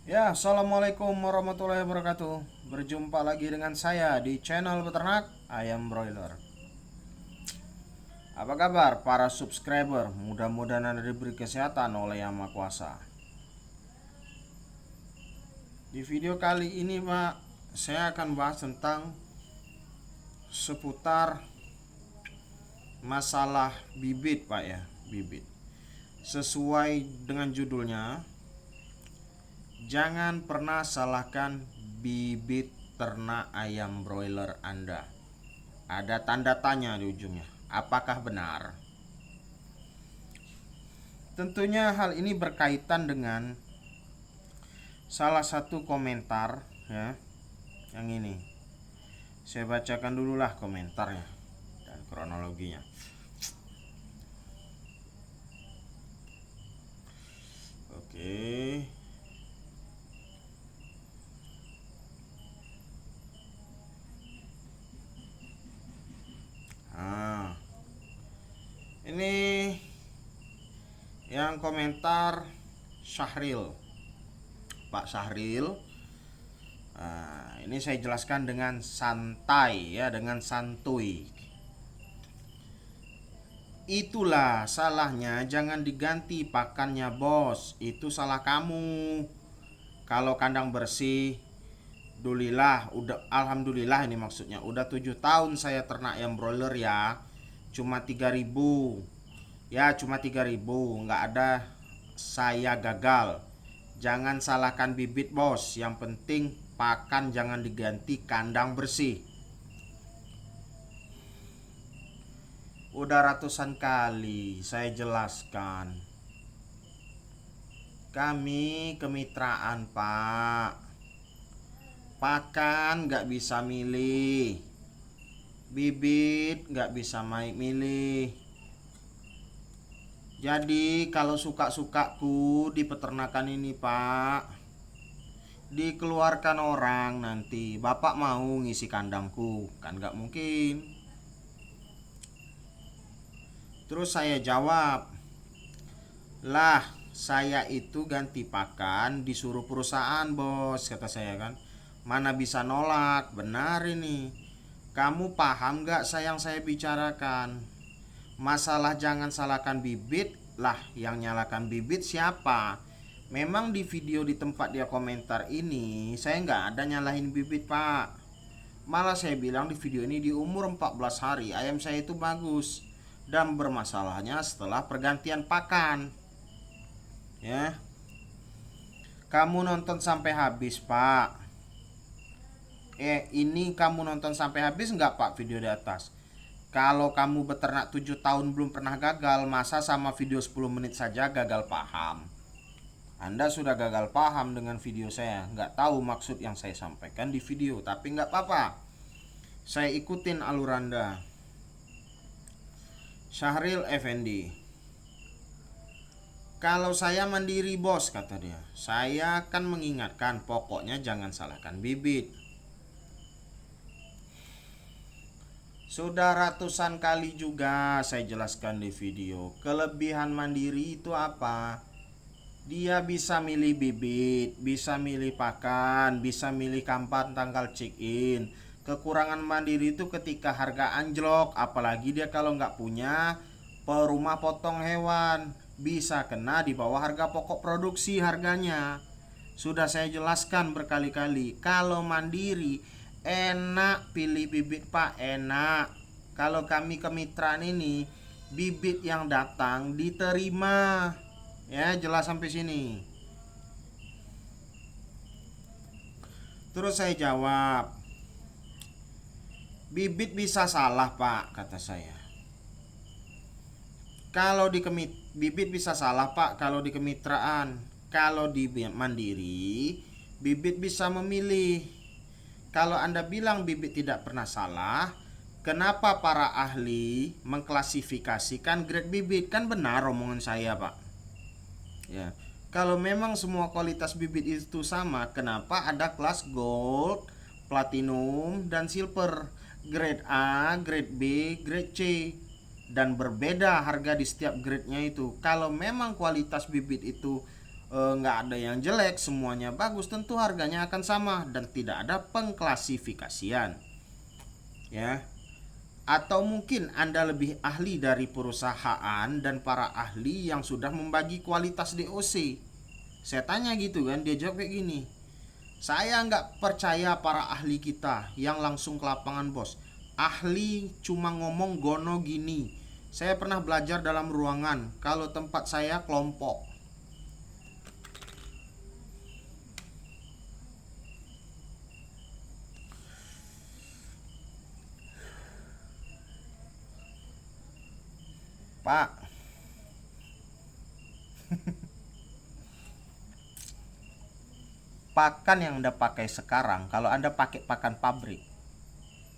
Ya, assalamualaikum warahmatullahi wabarakatuh. Berjumpa lagi dengan saya di channel peternak ayam broiler. Apa kabar para subscriber? Mudah-mudahan Anda diberi kesehatan oleh Yang Maha Kuasa. Di video kali ini, Pak, saya akan bahas tentang seputar masalah bibit, Pak ya, bibit. Sesuai dengan judulnya, jangan pernah salahkan bibit ternak ayam broiler Anda. Ada tanda tanya di ujungnya. Apakah benar? Tentunya hal ini berkaitan dengan salah satu komentar ya, yang ini. Saya bacakan dululah komentarnya dan kronologinya. Oke. Nah, ini yang komentar Syahril, Pak Syahril. Nah, ini saya jelaskan dengan santai ya, dengan santuy. Itulah salahnya, jangan diganti pakannya bos. Itu salah kamu. Kalau kandang bersih, alhamdulillah ini maksudnya. Udah 7 tahun saya ternak ayam broiler ya. Cuma 3.000. Ya cuma 3.000, nggak ada saya gagal. Jangan salahkan bibit bos. Yang penting pakan jangan diganti, kandang bersih. Udah ratusan kali saya jelaskan. Kami kemitraan pak. Pakan nggak bisa milih. Bibit nggak bisa milih. Jadi kalau suka-sukaku di peternakan ini pak, dikeluarkan orang nanti. Bapak mau ngisi kandangku? Kan nggak mungkin. Terus saya jawab, lah saya itu ganti pakan disuruh perusahaan bos, kata saya kan. Mana bisa nolak, benar ini. Kamu paham gak yang saya bicarakan? Masalah jangan salahkan bibit, lah yang nyalakan bibit siapa? Memang di video di tempat dia komentar ini saya nggak ada nyalahin bibit pak. Malah saya bilang di video ini di umur 14 hari ayam saya itu bagus. Dan bermasalahnya setelah pergantian pakan. Ya, kamu nonton sampai habis pak. Ini kamu nonton sampai habis nggak pak video di atas? Kalau kamu beternak 7 tahun belum pernah gagal, masa sama video 10 menit saja gagal paham? Anda sudah gagal paham dengan video saya. Nggak tahu maksud yang saya sampaikan di video, tapi nggak apa-apa. Saya ikutin alur Anda. Syahril Effendi, kalau saya mandiri bos, kata dia, saya akan mengingatkan, pokoknya jangan salahkan bibit. Sudah ratusan kali juga saya jelaskan di video. Kelebihan mandiri itu apa? Dia bisa milih bibit, bisa milih pakan, bisa milih kapan tanggal check in. Kekurangan mandiri itu ketika harga anjlok, apalagi dia kalau nggak punya perumah potong hewan, bisa kena di bawah harga pokok produksi harganya. Sudah saya jelaskan berkali-kali, kalau mandiri enak pilih bibit pak, enak. Kalau kami kemitraan ini, bibit yang datang diterima. Ya, jelas sampai sini. Terus saya jawab, bibit bisa salah pak, kata saya. Kalau di bibit bisa salah pak kalau di kemitraan. Kalau di mandiri, bibit bisa memilih. Kalau Anda bilang bibit tidak pernah salah, kenapa para ahli mengklasifikasikan grade bibit? Kan benar omongan saya pak. Ya, kalau memang semua kualitas bibit itu sama, kenapa ada kelas gold, platinum, dan silver, grade A, grade B, grade C, dan berbeda harga di setiap grade-nya itu. Kalau memang kualitas bibit itu nggak ada yang jelek, semuanya bagus, tentu harganya akan sama dan tidak ada pengklasifikasian. Ya. Atau mungkin Anda lebih ahli dari perusahaan dan para ahli yang sudah membagi kualitas DOC. Saya tanya gitu kan, dia jawab kayak gini. Saya nggak percaya para ahli kita yang langsung ke lapangan, bos. Ahli cuma ngomong gono gini. Saya pernah belajar dalam ruangan, kalau tempat saya kelompok. Pak, pakan yang Anda pakai sekarang, kalau Anda pakai pakan pabrik,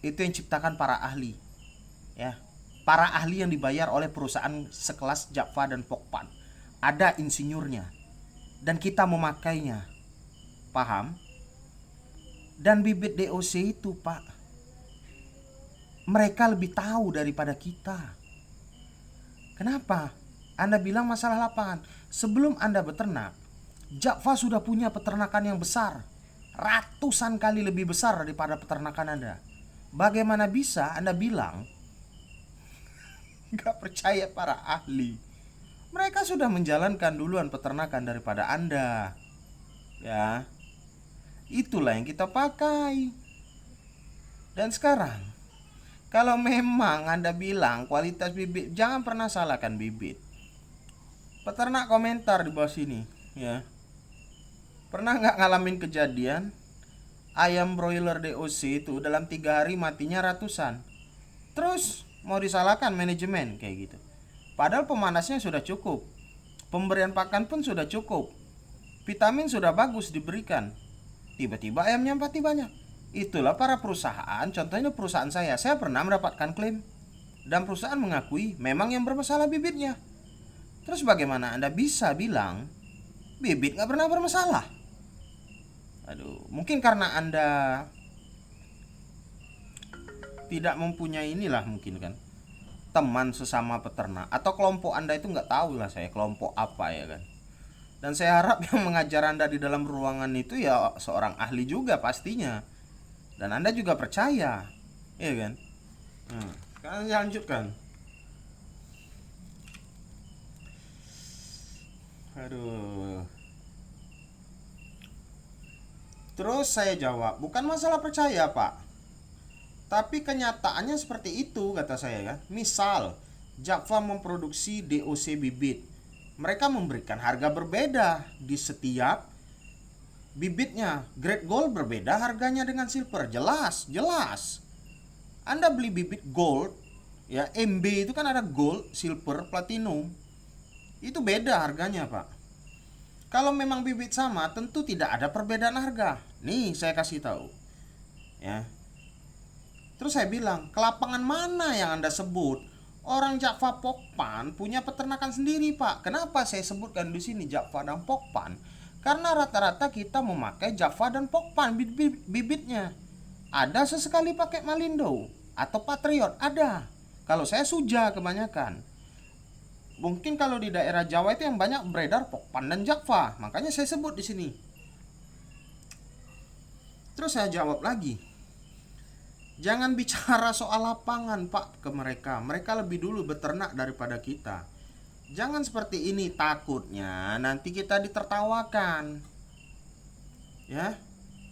itu yang ciptakan para ahli. Ya, para ahli yang dibayar oleh perusahaan sekelas Java dan Pokpan. Ada insinyurnya. Dan kita memakainya. Paham? Dan bibit DOC itu, Pak, mereka lebih tahu daripada kita. Kenapa? Anda bilang masalah lapangan. Sebelum Anda beternak, Java sudah punya peternakan yang besar, ratusan kali lebih besar daripada peternakan Anda. Bagaimana bisa Anda bilang gak percaya para ahli? Mereka sudah menjalankan duluan peternakan daripada Anda. Ya, itulah yang kita pakai. Dan sekarang, kalau memang Anda bilang kualitas bibit, jangan pernah salahkan bibit. Peternak komentar di bawah sini, ya. Pernah nggak ngalamin kejadian ayam broiler DOC itu dalam 3 hari matinya ratusan? Terus mau disalahkan manajemen kayak gitu. Padahal pemanasnya sudah cukup, pemberian pakan pun sudah cukup, vitamin sudah bagus diberikan. Tiba-tiba ayamnya mati banyak. Itulah para perusahaan, contohnya perusahaan saya pernah mendapatkan klaim. Dan perusahaan mengakui memang yang bermasalah bibitnya. Terus bagaimana Anda bisa bilang bibit gak pernah bermasalah? Aduh, mungkin karena Anda tidak mempunyai inilah mungkin kan, teman sesama peternak, atau kelompok Anda itu nggak tahu lah saya kelompok apa ya kan. Dan saya harap yang mengajar Anda di dalam ruangan itu ya seorang ahli juga pastinya. Dan Anda juga percaya, iya kan? Sekarang lanjutkan. Aduh. Terus saya jawab, bukan masalah percaya pak, tapi kenyataannya seperti itu kata saya ya. Misal Java memproduksi DOC bibit, mereka memberikan harga berbeda di setiap bibitnya. Grade gold berbeda harganya dengan silver, jelas. Anda beli bibit gold ya, MB itu kan ada gold, silver, platinum, itu beda harganya pak. Kalau memang bibit sama, tentu tidak ada perbedaan harga. Nih saya kasih tahu ya. Terus saya bilang, ke lapangan mana yang Anda sebut? Orang Java Pokpan punya peternakan sendiri pak. Kenapa saya sebutkan di sini Java dan Pokpan? Karena rata-rata kita memakai Java dan Pokpan bibitnya. Ada sesekali pakai Malindo atau Patriot, ada. Kalau saya Suja kebanyakan. Mungkin kalau di daerah Jawa itu yang banyak beredar Pokpan dan Java, makanya saya sebut di sini. Terus saya jawab lagi, jangan bicara soal lapangan pak ke mereka. Mereka lebih dulu beternak daripada kita. Jangan seperti ini, takutnya nanti kita ditertawakan. Ya,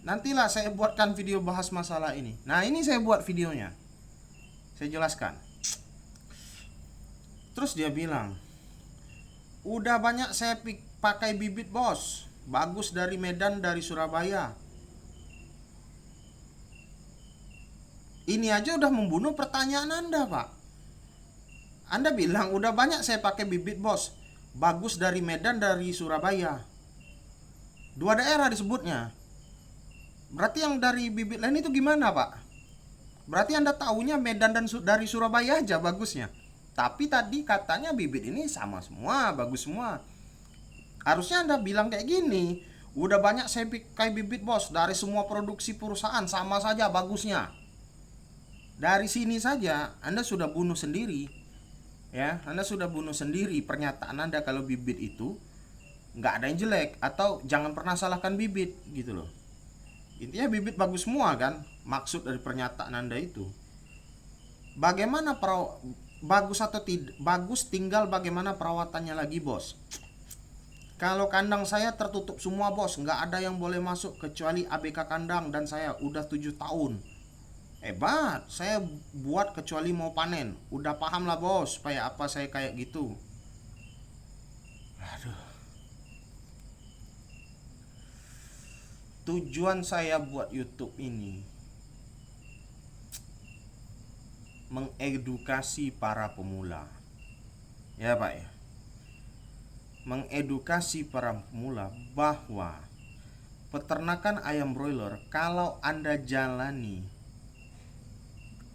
nantilah saya buatkan video bahas masalah ini. Nah ini saya buat videonya, saya jelaskan. Terus dia bilang, udah banyak saya pakai bibit bos, bagus dari Medan, dari Surabaya. Ini aja udah membunuh pertanyaan Anda pak. Anda bilang udah banyak saya pakai bibit bos, bagus dari Medan, dari Surabaya. 2 daerah disebutnya. Berarti yang dari bibit lain itu gimana pak? Berarti Anda tahunya Medan dan dari Surabaya aja bagusnya. Tapi tadi katanya bibit ini sama semua, bagus semua. Harusnya Anda bilang kayak gini, udah banyak saya pakai bibit bos, dari semua produksi perusahaan sama saja bagusnya. Dari sini saja Anda sudah bunuh sendiri. Ya, Anda sudah bunuh sendiri pernyataan Anda kalau bibit itu nggak ada yang jelek, atau jangan pernah salahkan bibit gitu loh. Intinya bibit bagus semua kan, maksud dari pernyataan Anda itu. Bagaimana bagus atau tidak bagus, tinggal bagaimana perawatannya lagi, bos. Kalau kandang saya tertutup semua, bos, nggak ada yang boleh masuk kecuali ABK kandang, dan saya udah 7 tahun. Hebat, saya buat kecuali mau panen. Udah paham lah, bos, supaya apa saya kayak gitu. Aduh. Tujuan saya buat YouTube ini mengedukasi para pemula. Ya, Pak ya. Mengedukasi para pemula bahwa peternakan ayam broiler kalau Anda jalani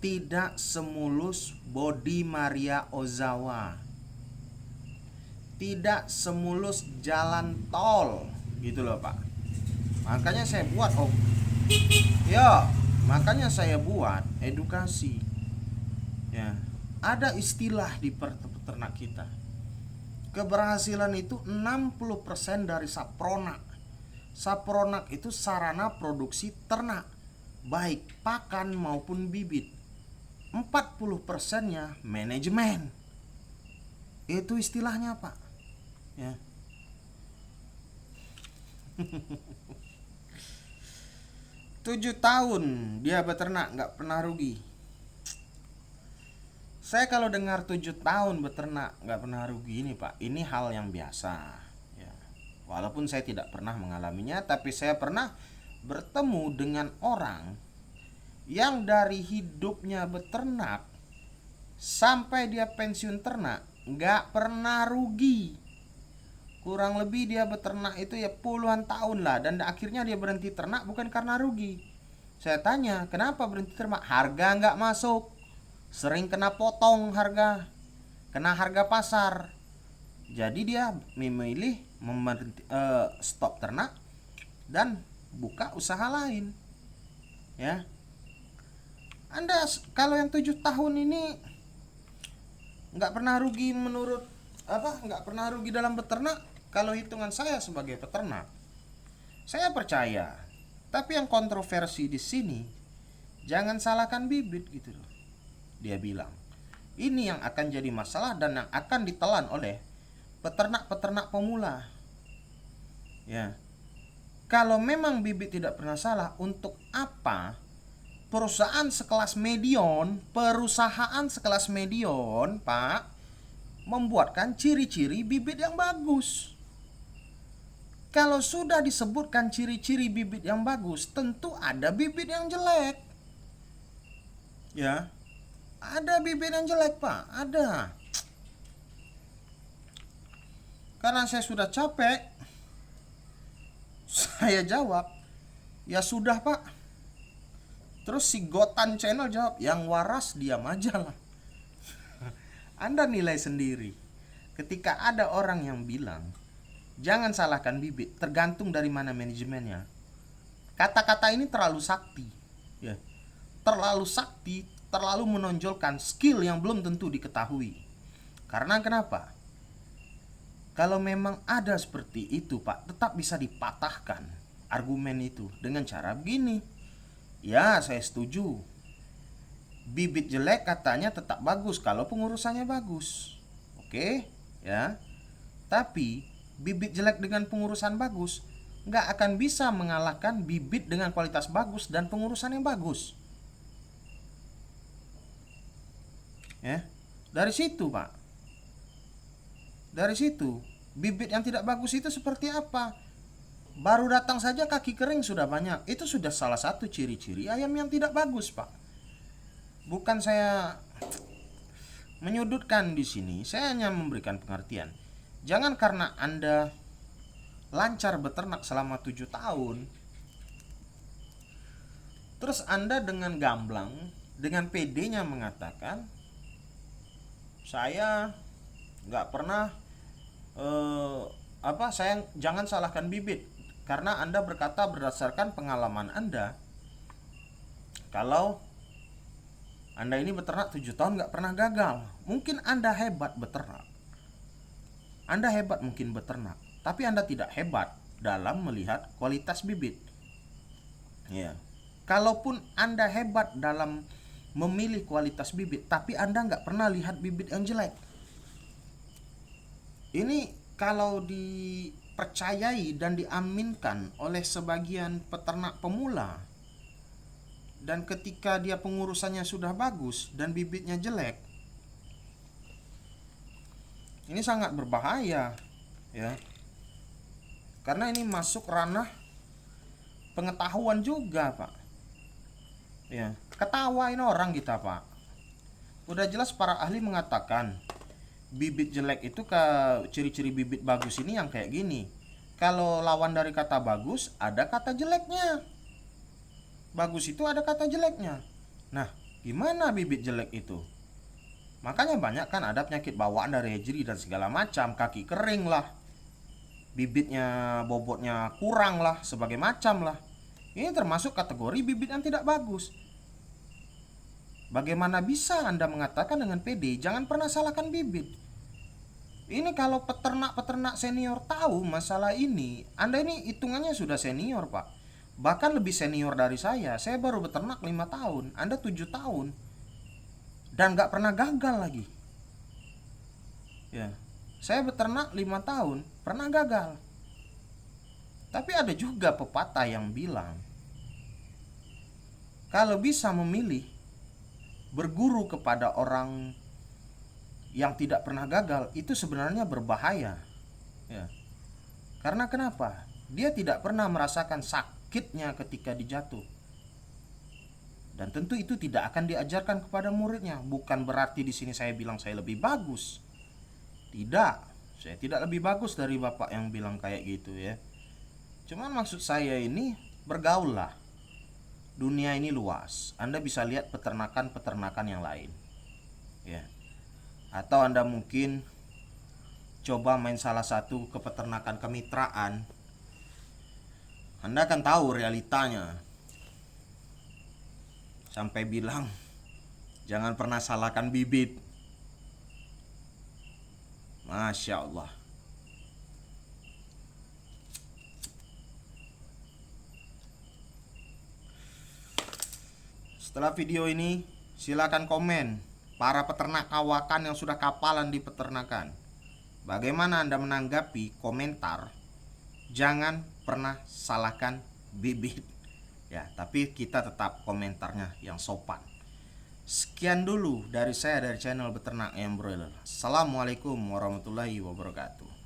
tidak semulus Bodi Maria Ozawa, tidak semulus jalan tol gitu loh, Pak. Makanya saya buat makanya saya buat edukasi. Ya, ada istilah di peternak kita. Keberhasilan itu 60% dari sapronak. Sapronak itu sarana produksi ternak, baik pakan maupun bibit. 40%-nya manajemen. Itu istilahnya, Pak. Ya. 7 tahun dia beternak nggak pernah rugi. Saya kalau dengar 7 tahun beternak nggak pernah rugi ini, Pak, ini hal yang biasa. Ya. Walaupun saya tidak pernah mengalaminya, tapi saya pernah bertemu dengan orang yang dari hidupnya beternak sampai dia pensiun ternak nggak pernah rugi. Kurang lebih dia beternak itu ya puluhan tahun lah, dan akhirnya dia berhenti ternak bukan karena rugi. Saya tanya, kenapa berhenti ternak? Harga nggak masuk, sering kena potong harga, kena harga pasar. Jadi dia memilih stop ternak dan buka usaha lain. Ya, Anda kalau yang 7 tahun ini nggak pernah rugi nggak pernah rugi dalam beternak. Kalau hitungan saya sebagai peternak, saya percaya. Tapi yang kontroversi di sini, jangan salahkan bibit gitu loh. Dia bilang, ini yang akan jadi masalah dan yang akan ditelan oleh peternak-peternak pemula. Ya, kalau memang bibit tidak pernah salah, untuk apa perusahaan sekelas Medion, Pak, membuatkan ciri-ciri bibit yang bagus? Kalau sudah disebutkan ciri-ciri bibit yang bagus, tentu ada bibit yang jelek. Ya, ada bibit yang jelek, Pak, ada. Karena saya sudah capek, saya jawab, ya sudah, Pak. Terus si Gotan Channel jawab, yang waras diam aja lah. Anda nilai sendiri. Ketika ada orang yang bilang, jangan salahkan bibit, tergantung dari mana manajemennya. Kata-kata ini terlalu sakti. Ya. Terlalu sakti, terlalu menonjolkan skill yang belum tentu diketahui. Karena kenapa? Kalau memang ada seperti itu, Pak, tetap bisa dipatahkan argumen itu dengan cara begini. Ya, saya setuju. Bibit jelek katanya tetap bagus kalau pengurusannya bagus. Oke, ya. Tapi bibit jelek dengan pengurusan bagus nggak akan bisa mengalahkan bibit dengan kualitas bagus dan pengurusan yang bagus. Ya, dari situ, Pak. Dari situ, bibit yang tidak bagus itu seperti apa? Baru datang saja kaki kering sudah banyak. Itu sudah salah satu ciri-ciri ayam yang tidak bagus, Pak. Bukan saya menyudutkan di sini, saya hanya memberikan pengertian. Jangan karena Anda lancar beternak selama 7 tahun, terus Anda dengan gamblang, dengan PD-nya mengatakan, saya nggak pernah saya jangan salahkan bibit, karena Anda berkata berdasarkan pengalaman Anda, kalau Anda ini beternak 7 tahun nggak pernah gagal. Mungkin Anda hebat beternak, Anda hebat mungkin beternak, tapi Anda tidak hebat dalam melihat kualitas bibit. Ya. Kalaupun Anda hebat dalam memilih kualitas bibit, tapi Anda nggak pernah lihat bibit yang jelek. Ini kalau dipercayai dan diaminkan oleh sebagian peternak pemula, dan ketika dia pengurusannya sudah bagus dan bibitnya jelek, ini sangat berbahaya, ya. Karena ini masuk ranah pengetahuan juga, Pak. Ya, ketawain orang kita, Pak. Udah jelas para ahli mengatakan bibit jelek itu ciri-ciri bibit bagus ini yang kayak gini. Kalau lawan dari kata bagus, ada kata jeleknya. Bagus itu ada kata jeleknya. Nah, gimana bibit jelek itu? Makanya banyak kan ada penyakit bawaan dari hejri dan segala macam, kaki kering lah, bibitnya bobotnya kurang lah, sebagai macam lah. Ini termasuk kategori bibit yang tidak bagus. Bagaimana bisa Anda mengatakan dengan pede, jangan pernah salahkan bibit? Ini kalau peternak-peternak senior tahu masalah ini, Anda ini hitungannya sudah senior, Pak. Bahkan lebih senior dari saya. Saya baru beternak 5 tahun, Anda 7 tahun. Dan gak pernah gagal lagi. Ya, saya beternak 5 tahun, pernah gagal. Tapi ada juga pepatah yang bilang, kalau bisa memilih, berguru kepada orang yang tidak pernah gagal, itu sebenarnya berbahaya. Ya. Karena kenapa? Dia tidak pernah merasakan sakitnya ketika dijatuh. Dan tentu itu tidak akan diajarkan kepada muridnya. Bukan berarti di sini saya bilang saya lebih bagus. Tidak, saya tidak lebih bagus dari bapak yang bilang kayak gitu ya. Cuman maksud saya ini, bergaul lah. Dunia ini luas. Anda bisa lihat peternakan-peternakan yang lain. Ya. Atau Anda mungkin coba main salah satu ke peternakan kemitraan. Anda akan tahu realitanya. Sampai bilang jangan pernah salahkan bibit. Masya Allah. Setelah video ini silakan komen para peternak kawakan yang sudah kapalan di peternakan. Bagaimana Anda menanggapi komentar jangan pernah salahkan bibit. Ya, tapi kita tetap komentarnya yang sopan. Sekian dulu dari saya dari channel Beternak Ayam Broiler. Assalamualaikum warahmatullahi wabarakatuh.